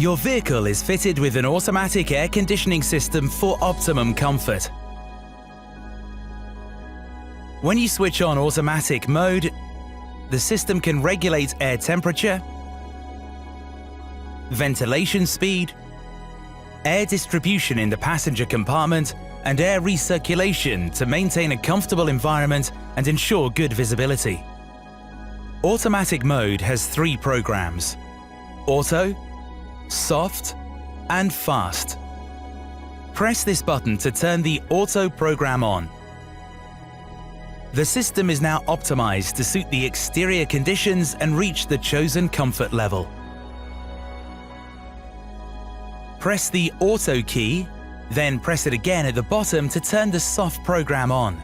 Your vehicle is fitted with an automatic air conditioning system for optimum comfort. When you switch on automatic mode, the system can regulate air temperature, ventilation speed, air distribution in the passenger compartment, and air recirculation to maintain a comfortable environment and ensure good visibility. Automatic mode has 3 programs: Auto, Soft, and Fast. Press this button to turn the Auto program on. The system is now optimized to suit the exterior conditions and reach the chosen comfort level. Press the Auto key, then press it again at the bottom to turn the Soft program on.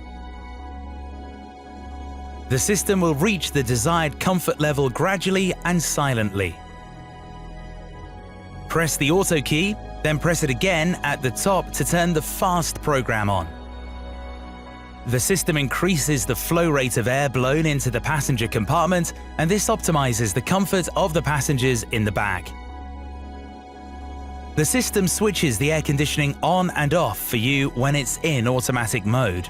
The system will reach the desired comfort level gradually and silently. Press the Auto key, then press it again at the top to turn the Fast program on. The system increases the flow rate of air blown into the passenger compartment, and this optimizes the comfort of the passengers in the back. The system switches the air conditioning on and off for you when it's in automatic mode.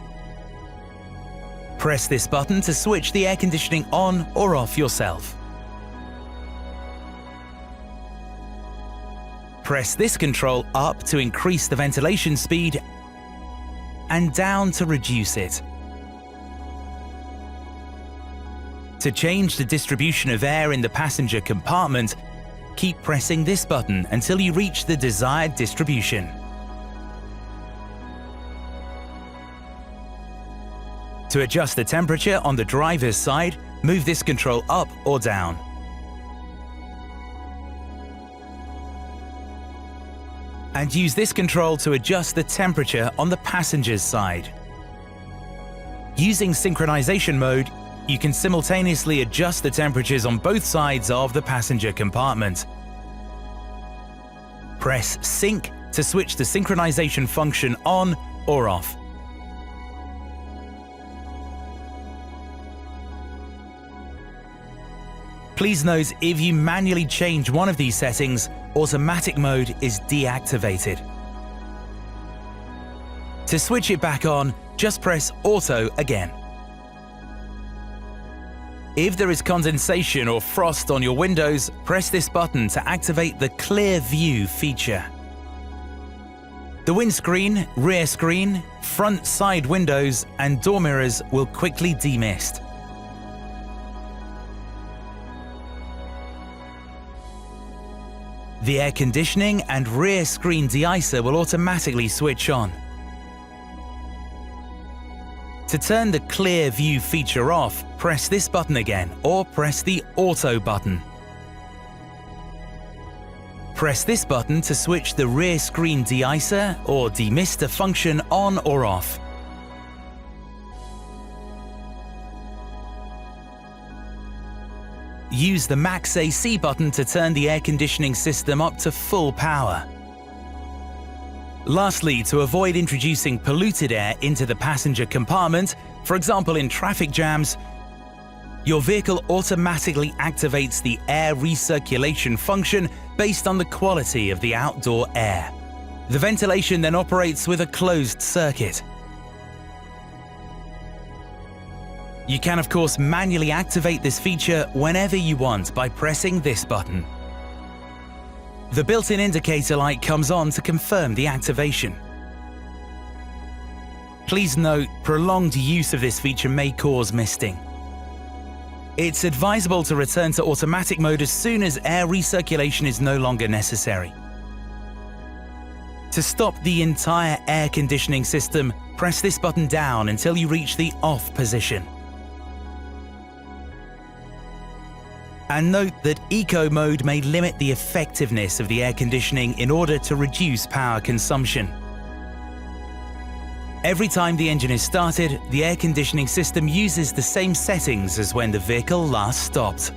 Press this button to switch the air conditioning on or off yourself. Press this control up to increase the ventilation speed and down to reduce it. To change the distribution of air in the passenger compartment, keep pressing this button until you reach the desired distribution. To adjust the temperature on the driver's side, move this control up or down. And use this control to adjust the temperature on the passenger's side. Using synchronization mode, you can simultaneously adjust the temperatures on both sides of the passenger compartment. Press Sync to switch the synchronization function on or off. Please note, if you manually change one of these settings, automatic mode is deactivated. To switch it back on, just press Auto again. If there is condensation or frost on your windows, press this button to activate the Clear View feature. The windscreen, rear screen, front side windows, and door mirrors will quickly demist. The air conditioning and rear screen deicer will automatically switch on. To turn the Clear View feature off, press this button again or press the Auto button. Press this button to switch the rear screen deicer or demister function on or off. Use the Max AC button to turn the air conditioning system up to full power. Lastly, to avoid introducing polluted air into the passenger compartment, for example in traffic jams, your vehicle automatically activates the air recirculation function based on the quality of the outdoor air. The ventilation then operates with a closed circuit. You can of course manually activate this feature whenever you want by pressing this button. The built-in indicator light comes on to confirm the activation. Please note, prolonged use of this feature may cause misting. It's advisable to return to automatic mode as soon as air recirculation is no longer necessary. To stop the entire air conditioning system, press this button down until you reach the off position. And note that Eco mode may limit the effectiveness of the air conditioning in order to reduce power consumption. Every time the engine is started, the air conditioning system uses the same settings as when the vehicle last stopped.